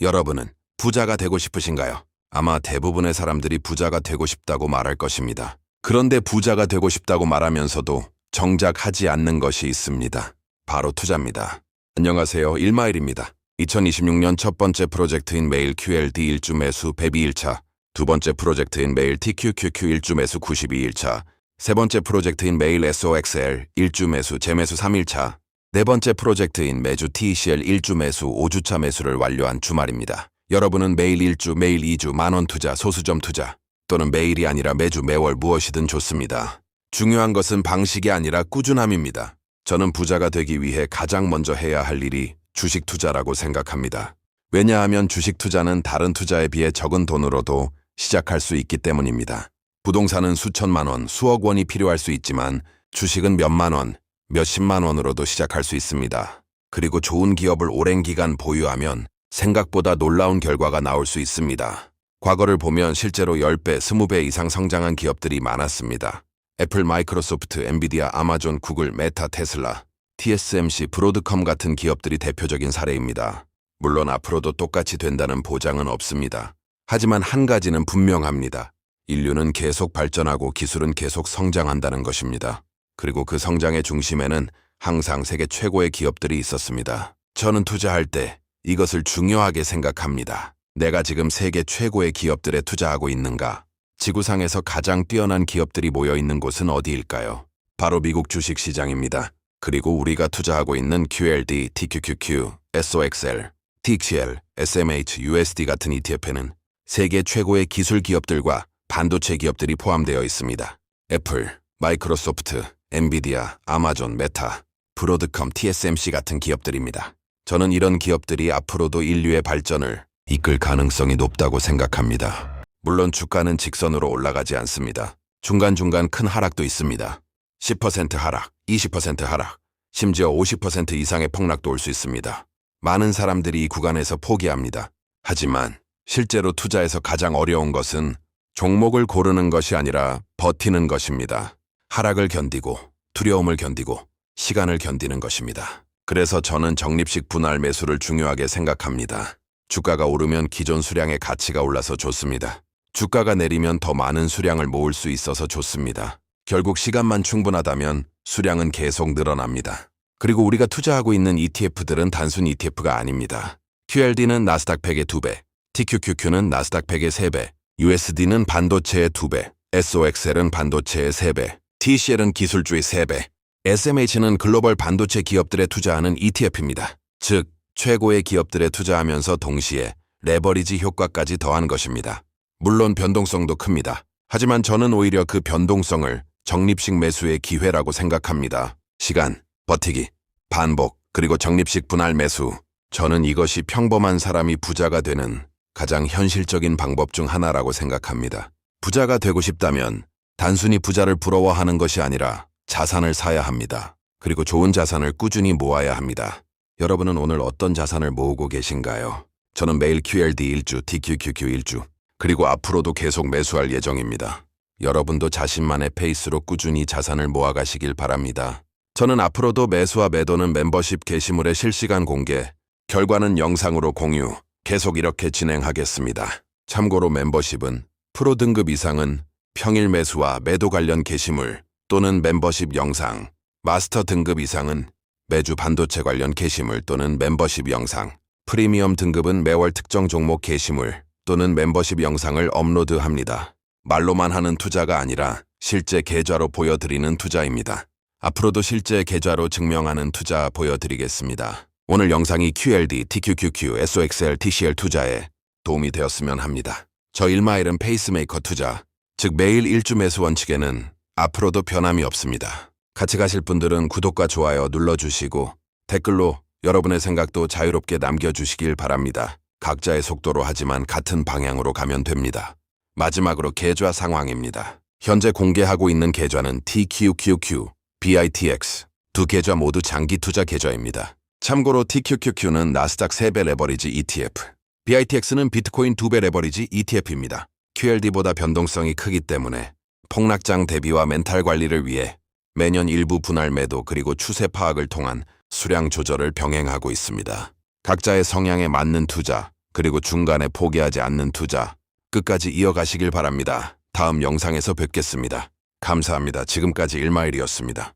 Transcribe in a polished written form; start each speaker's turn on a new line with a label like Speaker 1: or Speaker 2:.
Speaker 1: 여러분은 부자가 되고 싶으신가요? 아마 대부분의 사람들이 부자가 되고 싶다고 말할 것입니다. 그런데 부자가 되고 싶다고 말하면서도 정작 하지 않는 것이 있습니다. 바로 투자입니다. 안녕하세요. 일마일입니다. 2026년 첫 번째 프로젝트인 매일 QLD 일주 매수 102일차, 두 번째 프로젝트인 매일 TQQQ 일주 매수 92일차, 세 번째 프로젝트인 매일 SOXL 일주 매수 재매수 3일차, 네 번째 프로젝트인 매주 TCL 일주 매수 5주차 매수를 완료한 주말입니다. 여러분은 매일 1주, 매일 2주 만원 투자, 소수점 투자 또는 매일이 아니라 매주 매월 무엇이든 좋습니다. 중요한 것은 방식이 아니라 꾸준함입니다. 저는 부자가 되기 위해 가장 먼저 해야 할 일이 주식 투자라고 생각합니다. 왜냐하면 주식 투자는 다른 투자에 비해 적은 돈으로도 시작할 수 있기 때문입니다. 부동산은 수천만 원, 수억 원이 필요할 수 있지만 주식은 몇만 원, 몇십만 원으로도 시작할 수 있습니다. 그리고 좋은 기업을 오랜 기간 보유하면 생각보다 놀라운 결과가 나올 수 있습니다. 과거를 보면 실제로 10배, 20배 이상 성장한 기업들이 많았습니다. 애플, 마이크로소프트, 엔비디아, 아마존, 구글, 메타, 테슬라, TSMC, 브로드컴 같은 기업들이 대표적인 사례입니다. 물론 앞으로도 똑같이 된다는 보장은 없습니다. 하지만 한 가지는 분명합니다. 인류는 계속 발전하고 기술은 계속 성장한다는 것입니다. 그리고 그 성장의 중심에는 항상 세계 최고의 기업들이 있었습니다. 저는 투자할 때 이것을 중요하게 생각합니다. 내가 지금 세계 최고의 기업들에 투자하고 있는가? 지구상에서 가장 뛰어난 기업들이 모여 있는 곳은 어디일까요? 바로 미국 주식시장입니다. 그리고 우리가 투자하고 있는 QLD, TQQQ, SOXL, TXL, SMH, USD 같은 ETF에는 세계 최고의 기술 기업들과 반도체 기업들이 포함되어 있습니다. 애플, 마이크로소프트, 엔비디아, 아마존, 메타, 브로드컴, TSMC 같은 기업들입니다. 저는 이런 기업들이 앞으로도 인류의 발전을 이끌 가능성이 높다고 생각합니다. 물론 주가는 직선으로 올라가지 않습니다. 중간중간 큰 하락도 있습니다. 10% 하락, 20% 하락, 심지어 50% 이상의 폭락도 올 수 있습니다. 많은 사람들이 이 구간에서 포기합니다. 하지만 실제로 투자에서 가장 어려운 것은 종목을 고르는 것이 아니라 버티는 것입니다. 하락을 견디고 두려움을 견디고 시간을 견디는 것입니다. 그래서 저는 적립식 분할 매수를 중요하게 생각합니다. 주가가 오르면 기존 수량의 가치가 올라서 좋습니다. 주가가 내리면 더 많은 수량을 모을 수 있어서 좋습니다. 결국 시간만 충분하다면 수량은 계속 늘어납니다. 그리고 우리가 투자하고 있는 ETF들은 단순 ETF가 아닙니다. QLD는 나스닥 100의 2배, TQQQ는 나스닥 100의 3배, USD는 반도체의 2배, SOXL은 반도체의 3배, TCL은 기술주의 3배, SMH는 글로벌 반도체 기업들에 투자하는 ETF입니다. 즉, 최고의 기업들에 투자하면서 동시에 레버리지 효과까지 더한 것입니다. 물론 변동성도 큽니다. 하지만 저는 오히려 그 변동성을 적립식 매수의 기회라고 생각합니다. 시간, 버티기, 반복, 그리고 적립식 분할 매수. 저는 이것이 평범한 사람이 부자가 되는 가장 현실적인 방법 중 하나라고 생각합니다. 부자가 되고 싶다면 단순히 부자를 부러워하는 것이 아니라 자산을 사야 합니다. 그리고 좋은 자산을 꾸준히 모아야 합니다. 여러분은 오늘 어떤 자산을 모으고 계신가요? 저는 매일 QLD 1주, TQQQ 1주, 그리고 앞으로도 계속 매수할 예정입니다. 여러분도 자신만의 페이스로 꾸준히 자산을 모아가시길 바랍니다. 저는 앞으로도 매수와 매도는 멤버십 게시물의 실시간 공개, 결과는 영상으로 공유, 계속 이렇게 진행하겠습니다. 참고로 멤버십은 프로 등급 이상은 평일 매수와 매도 관련 게시물 또는 멤버십 영상, 마스터 등급 이상은 매주 반도체 관련 게시물 또는 멤버십 영상, 프리미엄 등급은 매월 특정 종목 게시물 또는 멤버십 영상을 업로드합니다. 말로만 하는 투자가 아니라 실제 계좌로 보여드리는 투자입니다. 앞으로도 실제 계좌로 증명하는 투자 보여드리겠습니다. 오늘 영상이 QLD, TQQQ, SOXL, TCL 투자에 도움이 되었으면 합니다. 저 일마일은 페이스메이커 투자, 즉 매일 1주 매수 원칙에는 앞으로도 변함이 없습니다. 같이 가실 분들은 구독과 좋아요 눌러주시고 댓글로 여러분의 생각도 자유롭게 남겨주시길 바랍니다. 각자의 속도로 하지만 같은 방향으로 가면 됩니다. 마지막으로 계좌 상황입니다. 현재 공개하고 있는 계좌는 TQQQ, BITX 두 계좌 모두 장기 투자 계좌입니다. 참고로 TQQQ는 나스닥 3배 레버리지 ETF, BITX는 비트코인 2배 레버리지 ETF입니다. QLD보다 변동성이 크기 때문에 폭락장 대비와 멘탈 관리를 위해 매년 일부 분할 매도 그리고 추세 파악을 통한 수량 조절을 병행하고 있습니다. 각자의 성향에 맞는 투자, 그리고 중간에 포기하지 않는 투자. 끝까지 이어가시길 바랍니다. 다음 영상에서 뵙겠습니다. 감사합니다. 지금까지 일마일이었습니다.